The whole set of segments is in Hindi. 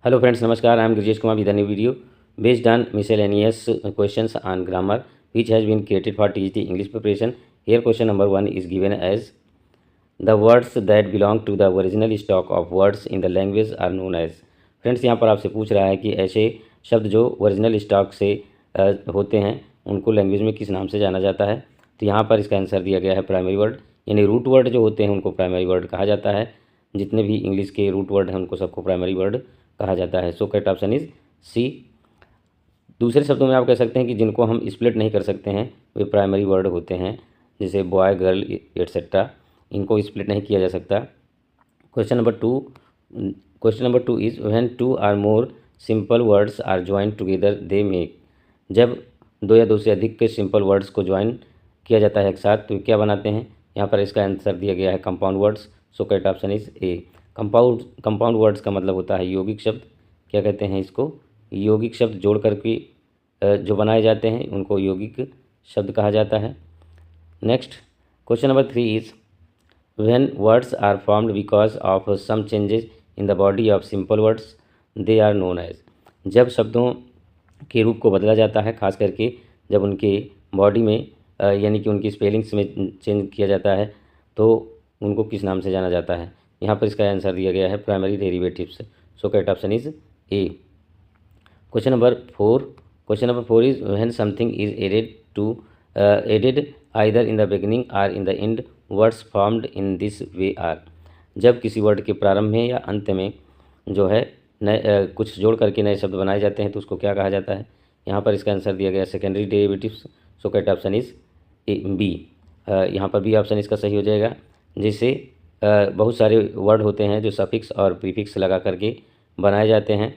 Hello friends, Namaskar. I am Grijesh Kumar with a new video based on miscellaneous questions on grammar which has been created for TGT English preparation. Here question number 1 is given as the words that belong to the original stock of words in the language are known as. Friends यहाँ पर आपसे पूछ रहा है कि ऐसे शब्द जो ओरिजिनल स्टॉक से होते हैं उनको लैंग्वेज में किस नाम से जाना जाता है। तो यहाँ पर इसका आंसर दिया गया है प्राइमरी वर्ड, यानी रूट वर्ड जो होते हैं उनको प्राइमरी वर्ड कहा जाता है। जितने भी इंग्लिश के रूट वर्ड हैं उनको सबको प्राइमरी वर्ड कहा जाता है। So correct option is C. दूसरे शब्दों में आप कह सकते हैं कि जिनको हम स्प्लिट नहीं कर सकते हैं वे प्राइमरी वर्ड होते हैं, जैसे बॉय, गर्ल एट्सेट्रा, इनको स्प्लिट नहीं किया जा सकता। Question number two is when two or more simple words are joint together they make. जब दो या दो से अधिक के सिंपल वर्ड्स को ज्वाइन किया जाता है एक साथ तो क्या बनाते हैं। यहाँ पर इसका आंसर दिया गया है compound words. So correct option is A. Compound words का मतलब होता है यौगिक शब्द। क्या कहते हैं इसको, यौगिक शब्द जोड़ करके जो बनाए जाते हैं उनको यौगिक शब्द कहा जाता है। Next question number 3 is when words are formed because of some changes in the body of simple words they are known as. जब शब्दों के रूप को बदला जाता है, खास करके जब उनके बॉडी में यानी कि उनकी स्पेलिंग्स में चेंज किया जाता है तो उनको किस नाम से जाना जाता है। यहाँ पर इसका आंसर दिया गया है primary derivatives. So correct option is A. Question number four is when something is added either in the beginning or in the end words formed in this way are. जब किसी वर्ड के प्रारंभ में या अंत में जो है नए कुछ जोड़ करके नए शब्द बनाए जाते हैं तो उसको क्या कहा जाता है। यहाँ पर इसका आंसर दिया गया secondary derivatives. So correct option is B. यहाँ पर बी ऑप्शन इसका सही हो जाएगा। जैसे बहुत सारे वर्ड होते हैं जो सफिक्स और प्रीफिक्स लगा करके बनाए जाते हैं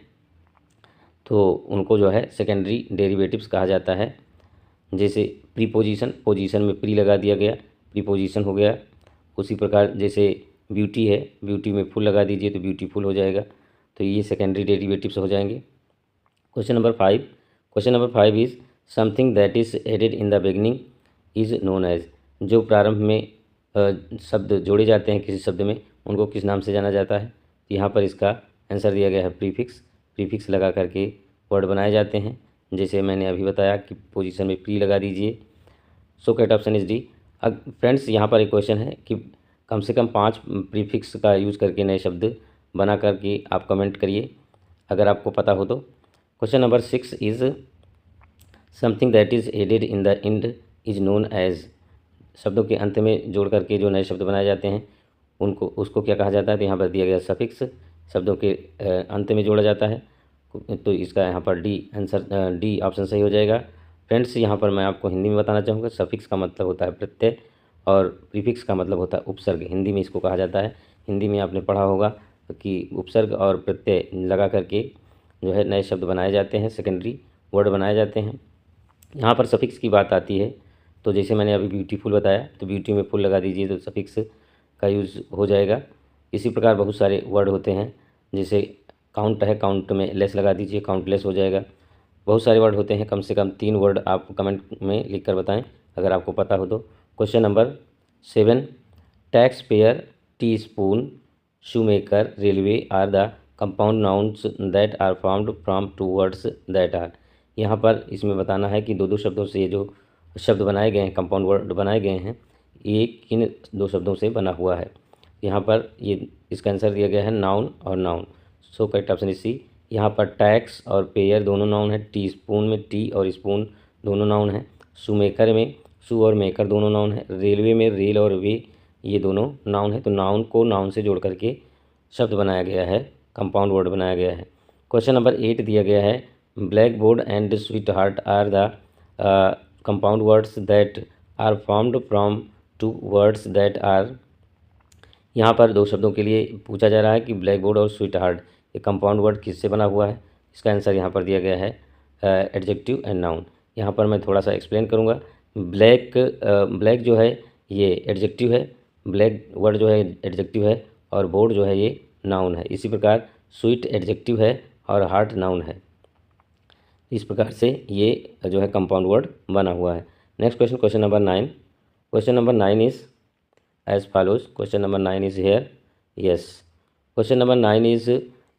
तो उनको जो है सेकेंडरी डेरिवेटिव्स कहा जाता है। जैसे प्रीपोजिशन, पोजीशन में प्री लगा दिया गया, प्रीपोजिशन हो गया। उसी प्रकार जैसे ब्यूटी है, ब्यूटी में फुल लगा दीजिए तो ब्यूटीफुल हो जाएगा। तो ये सेकेंडरी डेरिवेटिव्स हो जाएंगे। Question number five is something that is added in the beginning is known as. जो प्रारंभ में शब्द जोड़े जाते हैं किसी शब्द में उनको किस नाम से जाना जाता है। यहाँ पर इसका आंसर दिया गया है प्रीफिक्स लगा करके वर्ड बनाए जाते हैं। जैसे मैंने अभी बताया कि पोजीशन में प्री लगा दीजिए। सो करेक्ट ऑप्शन इज डी। अब फ्रेंड्स यहाँ पर एक क्वेश्चन है कि कम से कम 5 प्रीफिक्स का यूज़ करके नए शब्द बना करके आप कमेंट करिए अगर आपको पता हो तो। Question number 6 is something that is added in the end is known as. शब्दों के अंत में जोड़ करके जो नए शब्द बनाए जाते हैं उसको क्या कहा जाता है। तो यहाँ पर दिया गया सफिक्स शब्दों के अंत में जोड़ा जाता है तो इसका यहाँ पर डी ऑप्शन सही हो जाएगा। फ्रेंड्स यहाँ पर मैं आपको हिंदी में बताना चाहूँगा, सफिक्स का मतलब होता है प्रत्यय और प्रीफिक्स का मतलब होता है उपसर्ग। हिंदी में इसको कहा जाता है। हिंदी में आपने पढ़ा होगा कि उपसर्ग और प्रत्यय लगा करके जो है नए शब्द बनाए जाते हैं, सेकेंडरी वर्ड बनाए जाते हैं। यहाँ पर सफिक्स की बात आती है तो जैसे मैंने अभी ब्यूटीफुल बताया तो ब्यूटी में फुल लगा दीजिए तो सफिक्स का यूज़ हो जाएगा। इसी प्रकार बहुत सारे वर्ड होते हैं, जैसे काउंट है, काउंट में लेस लगा दीजिए, काउंटलेस हो जाएगा। बहुत सारे वर्ड होते हैं, कम से कम 3 वर्ड आप कमेंट में लिख कर बताएं अगर आपको पता हो तो। Question number 7 tax payer, tea spoon, shoemaker, railway are the compound nouns that are formed from 2 words that are. यहाँ पर इसमें बताना है कि दो शब्दों से जो शब्द बनाए गए हैं, कंपाउंड वर्ड बनाए गए हैं, ये किन 2 शब्दों से बना हुआ है। यहाँ पर ये इसका आंसर दिया गया है नाउन और noun. So correct option is C. यहाँ पर टैक्स और पेयर दोनों नाउन है, टी स्पून में टी और स्पून दोनों नाउन है, शूमेकर में शू और मेकर दोनों नाउन है, रेलवे में रेल और वे ये दोनों नाउन है। तो नाउन को नाउन से जोड़ करके शब्द बनाया गया है, कंपाउंड वर्ड बनाया गया है। क्वेश्चन नंबर 8 दिया गया है black board and sweet heart are the compound words that are formed from 2 words that are. यहाँ पर 2 शब्दों के लिए पूछा जा रहा है कि ब्लैक बोर्ड और स्वीट हार्ट ये कंपाउंड वर्ड किससे बना हुआ है। इसका आंसर यहाँ पर दिया गया है एडजेक्टिव एंड नाउन। यहाँ पर मैं थोड़ा सा एक्सप्लेन करूँगा। ब्लैक जो है ये एडजेक्टिव है, ब्लैक वर्ड जो है एडजेक्टिव है और बोर्ड जो है ये नाउन है। इसी प्रकार स्वीट एडजेक्टिव है और हार्ट नाउन है। इस प्रकार से ये जो है कंपाउंड वर्ड बना हुआ है। Next question number 9। Question number 9 is as follows. Question number 9 is here. Yes, question number 9 is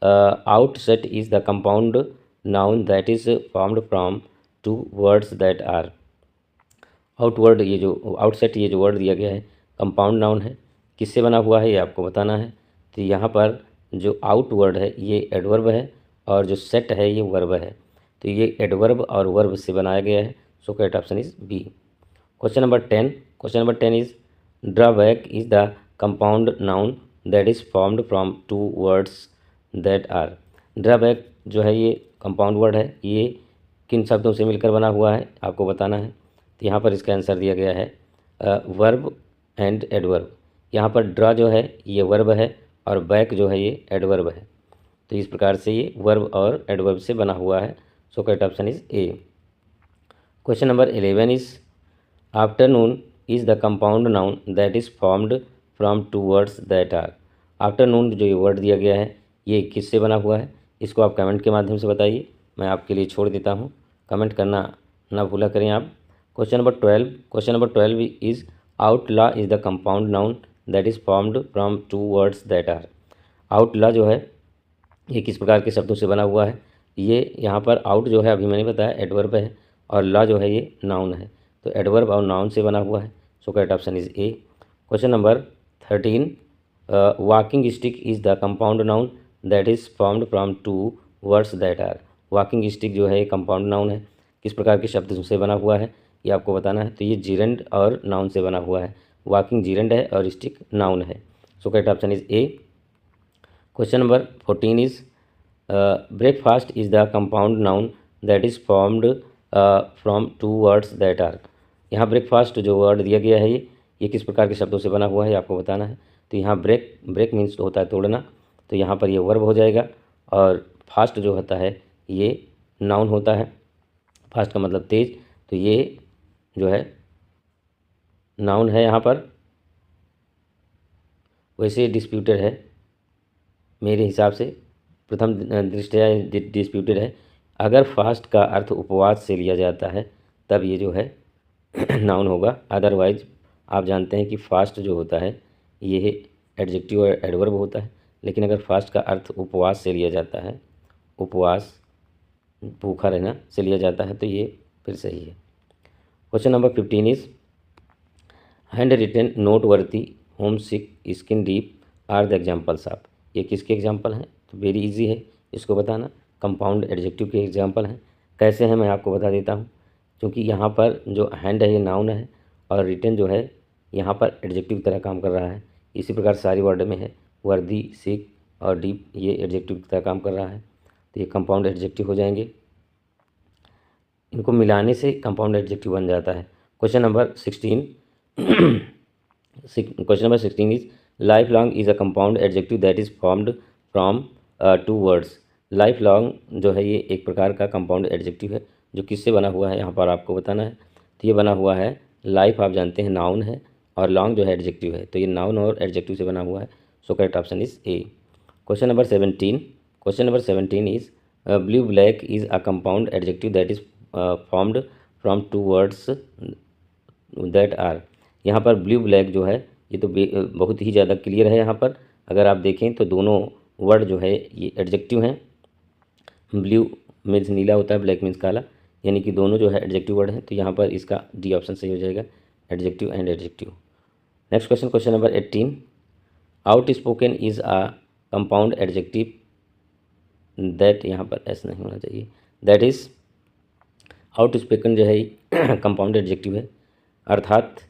outset is the compound noun that is formed from two words that are. Outward, ये जो आउटसेट ये जो वर्ड दिया गया है कंपाउंड नाउन है, किससे बना हुआ है ये आपको बताना है। तो यहाँ पर जो आउट वर्ड है ये एडवर्ब है और जो सेट है ये वर्ब है। तो ये एडवर्ब और वर्ब से बनाया गया है। So correct option is B. Question number 10। Question number 10 is drawback is the compound noun that is formed from two words that are. Drawback जो है ये कंपाउंड वर्ड है, ये किन शब्दों से मिलकर बना हुआ है आपको बताना है। तो यहाँ पर इसका आंसर दिया गया है वर्ब एंड एडवर्ब। यहाँ पर ड्रा जो है ये वर्ब है और बैक जो है ये एडवर्ब है। तो इस प्रकार से ये वर्ब और एडवर्ब से बना हुआ है। So correct option is A. Question number 11 is afternoon is the compound noun that is formed from two words that are. Afternoon जो ये वर्ड दिया गया है ये किससे बना हुआ है, इसको आप कमेंट के माध्यम से बताइए। मैं आपके लिए छोड़ देता हूँ, कमेंट करना ना भूला करें आप। Question number 12। Question number 12 is outlaw is the compound noun that is formed from two words that are. Outlaw जो है ये किस प्रकार के शब्दों से बना हुआ है। ये यहाँ पर आउट जो है अभी मैंने बताया एडवर्ब है और ला जो है ये नाउन है। तो एडवर्ब और नाउन से बना हुआ है। So correct option is A. Question number 13 walking stick is the compound noun that is formed from two words that are. Walking stick जो है कंपाउंड नाउन है, किस प्रकार के शब्द से बना हुआ है ये आपको बताना है। तो ये जीरेंड और नाउन से बना हुआ है। वॉकिंग जीरेंड है और स्टिक नाउन है। So correct option is A. Question number 14 is breakfast is the compound noun that is formed from two words that are. यहाँ ब्रेकफास्ट जो वर्ड दिया गया है ये किस प्रकार के शब्दों से बना हुआ है आपको बताना है। तो यहाँ ब्रेक मीन्स होता है तोड़ना, तो यहाँ पर ये वर्ब हो जाएगा और फास्ट जो होता है ये नाउन होता है। फास्ट का मतलब तेज, तो ये जो है नाउन है यहाँ पर। वैसे डिस्प्यूटेड है मेरे हिसाब से, प्रथम दृष्टया डिस्प्यूटेड है। अगर फास्ट का अर्थ उपवास से लिया जाता है तब ये जो है नाउन होगा। अदरवाइज आप जानते हैं कि फास्ट जो होता है ये एडजेक्टिव और एडवर्ब होता है, लेकिन अगर फास्ट का अर्थ उपवास से लिया जाता है, उपवास भूखा रहना से लिया जाता है, तो ये फिर सही है। Question number 15 is hand written note worthy home sick skin deep are the examples of. ये किसके एग्जाम्पल हैं, तो वेरी इजी है इसको बताना। कंपाउंड एडजेक्टिव के एग्जाम्पल हैं। कैसे हैं मैं आपको बता देता हूँ। क्योंकि यहाँ पर जो हैंड है ये नाउन है और रिटन जो है यहाँ पर एडजेक्टिव की तरह काम कर रहा है। इसी प्रकार सारी वर्ड में है, वर्दी, सिक और डीप ये एडजेक्टिव की तरह काम कर रहा है, तो ये कंपाउंड एडजेक्टिव हो जाएंगे। इनको मिलाने से कंपाउंड एडजेक्टिव बन जाता है। Question number 16 question number 16 is life long is a compound adjective that is formed from two words. Life long जो है ये एक प्रकार का कंपाउंड एडजेक्टिव है जो किससे बना हुआ है यहाँ पर आपको बताना है। तो ये बना हुआ है, लाइफ आप जानते हैं नाउन है और लॉन्ग जो है एडजेक्टिव है, तो ये नाउन और एडजेक्टिव से बना हुआ है। So correct option is A. Question number 17। Question number 17 is blue black is a compound adjective that is formed from two words that are. यहाँ पर ब्लू ब्लैक जो है ये तो बहुत ही ज़्यादा क्लियर है। यहाँ पर अगर आप देखें तो दोनों वर्ड जो है ये एडजेक्टिव हैं। ब्लू मीन्स नीला होता है, ब्लैक मीन्स काला, यानी कि दोनों जो है एडजेक्टिव वर्ड हैं। तो यहाँ पर इसका डी ऑप्शन सही हो जाएगा, adjective and adjective. Next question, question number 18 out spoken is a compound adjective that, यहाँ पर एस नहीं होना चाहिए, दैट इज़ आउट स्पोकन जो है कंपाउंड एडजेक्टिव है, अर्थात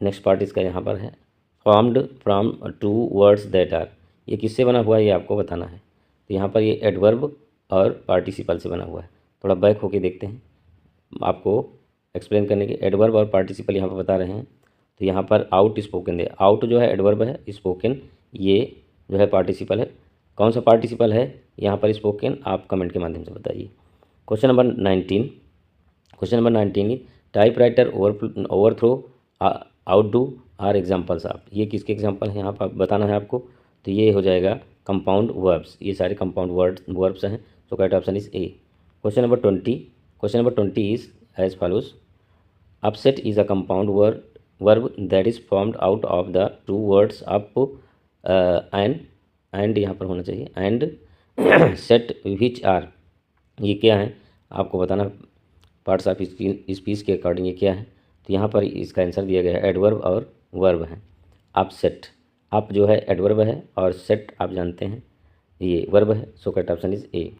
नेक्स्ट पार्ट इसका यहाँ पर है formed from two words that are. ये किससे बना हुआ है ये आपको बताना है। तो यहाँ पर ये एडवर्ब और पार्टिसिपल से बना हुआ है। थोड़ा बैक होके देखते हैं आपको एक्सप्लेन करने के। एडवर्ब और पार्टिसिपल यहाँ पर बता रहे हैं। तो यहाँ पर आउट स्पोकन है, आउट जो है एडवर्ब है, स्पोकन ये जो है पार्टिसिपल है। कौन सा पार्टिसिपल है यहाँ पर स्पोकन, आप कमेंट के माध्यम से बताइए। Question number 19। Question number 19 type writer overthrow outdo are examples of. ये किसके एग्जाम्पल हैं यहाँ पर बताना है आपको। तो ये हो जाएगा कंपाउंड वर्ब्स, ये सारे कंपाउंड वर्ब्स हैं। So correct option is A. Question number 20। Question number 20 is as follows upset is a compound verb that is formed out of the two words up and यहाँ पर होना चाहिए एंड सेट विच आर, ये क्या है आपको बताना, पार्ट्स ऑफ स्पीच के अकॉर्डिंग ये क्या है। तो यहाँ पर इसका आंसर दिया गया है एडवर्ब और वर्ब है। आप सेट, आप जो है एडवर्ब है और सेट आप जानते हैं ये वर्ब है। So correct option is A.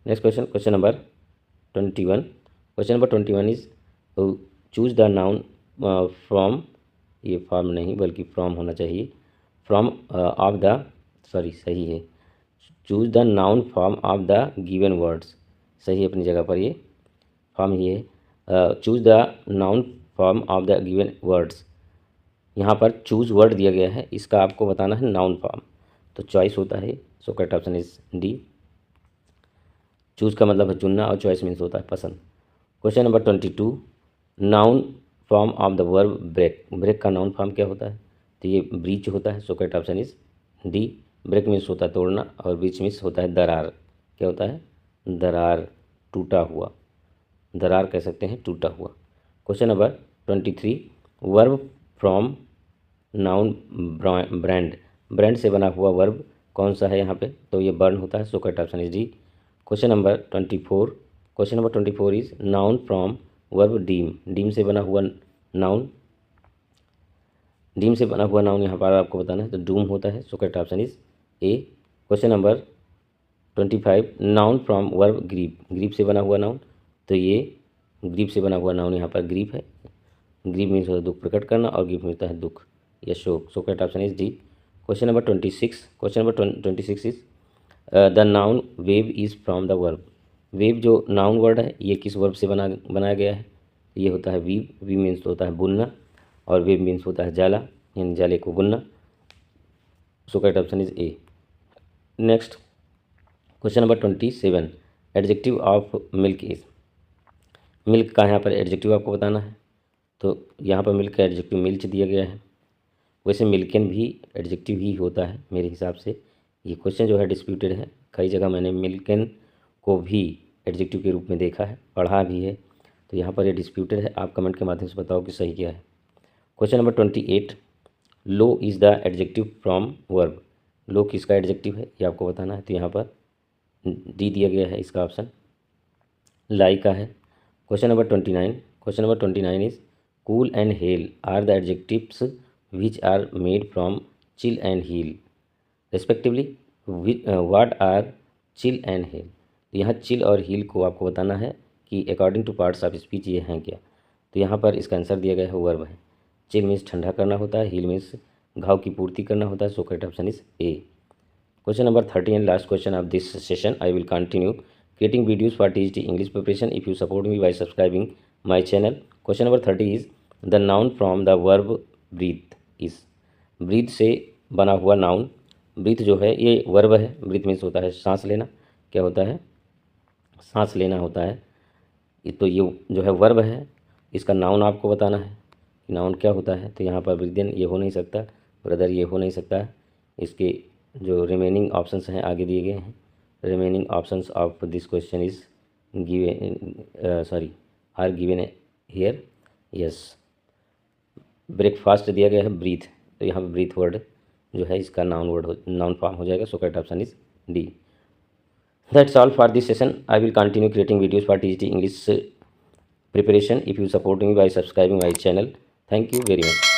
Next question, question number 21। Question number 21 is choose the noun from, ये फॉर्म नहीं बल्कि फ्रॉम होना चाहिए, फ्रॉम ऑफ द, सॉरी सही है, choose the noun form of the given words, सही है अपनी जगह पर ये फॉर्म ये है। Choose the noun form of the given words, यहाँ पर चूज वर्ड दिया गया है, इसका आपको बताना है नाउन फॉर्म। तो चॉइस होता है, so correct option is D. Choose का मतलब है चुनना और चॉइस मीन्स होता है पसंद। Question number 22, noun form of the verb break, break का नाउन फॉर्म क्या होता है। तो ये ब्रीच होता है। So correct option is D. Break means होता है तोड़ना और ब्रीच मीन्स होता है दरार, क्या होता है दरार, टूटा हुआ, दरार कह सकते हैं टूटा हुआ। Question number 23, verb from noun brand, brand से बना हुआ वर्ब कौन सा है यहाँ पे। तो ये बर्न होता है। So correct option is D. Question number 24, question number 24 is noun from verb deem, deem से बना हुआ नाउन, डीम से बना हुआ नाउन यहाँ पर आपको बताना है तो डूम होता है। So correct option is A. Question number 25, noun from verb grip, grip से बना हुआ नाउन, तो ये ग्रीप से बना हुआ नाउन यहाँ पर ग्रीप है। ग्रीप मीन्स होता है दुख प्रकट करना और ग्रीप मिलता है दुख या शोक। सो correct option is D. Question number 26, question number 26 is the noun wave is from the verb, wave जो नाउन वर्ड है ये किस वर्ब से बनाया गया है। ये होता है वीव, वीव मीन्स होता है बुनना और वेव मीन्स होता है जाला, यानी जाले को बुनना। सो correct option is A. Next question number 27, adjective of milk is, milk का यहाँ पर एडजेक्टिव आपको बताना है। तो यहाँ पर मिल्क का एडजेक्टिव मिल्च दिया गया है, वैसे मिल्कन भी एडजेक्टिव ही होता है मेरे हिसाब से। ये क्वेश्चन जो है डिस्प्यूटेड है, कई जगह मैंने मिल्कन को भी एडजेक्टिव के रूप में देखा है, पढ़ा भी है, तो यहाँ पर ये डिस्प्यूटेड है। आप कमेंट के माध्यम से बताओ कि सही क्या है। Question number 28, low is the adjective from verb, low किसका एडजेक्टिव है ये आपको बताना है। तो यहाँ पर डी दिया गया है इसका ऑप्शन, लाई का है। Question number 29, question number 29 is cool and hale are the adjectives which are made from chill and heal respectively, what are chill and heal. यहाँ चिल और हील को आपको बताना है कि according to parts of speech ये हैं क्या। तो यहाँ पर इसका आंसर दिया गया है वर्ब है। चिल मीन्स ठंडा करना होता है, हील मीन्स घाव की पूर्ति करना होता है। So correct option is A. Question number 30 and last question of this session, I will continue creating videos for TGT English preparation if you support me by subscribing my channel. Question number 30 is the noun from the verb breathe is, breathe से बना हुआ नाउन, breathe जो है ये वर्ब है, breathe मीन्स होता है सांस लेना, क्या होता है सांस लेना होता है। तो ये जो है वर्ब है, इसका नाउन आपको बताना है कि नाउन क्या होता है। तो यहाँ पर ब्रीदिंग ये हो नहीं सकता, ब्रदर ये हो नहीं सकता। इसके जो रिमेनिंग ऑप्शंस हैं आगे दिए गए हैं। remaining options of this question is are given here. yes, breakfast दिया गया है ब्रीथ, तो यहाँ पर ब्रीथ वर्ड जो है इसका नाउन फॉर्म हो जाएगा। सो correct option is D. That's all for this session. I will continue creating videos for TGT English preparation if you support me by subscribing my channel. Thank you very much.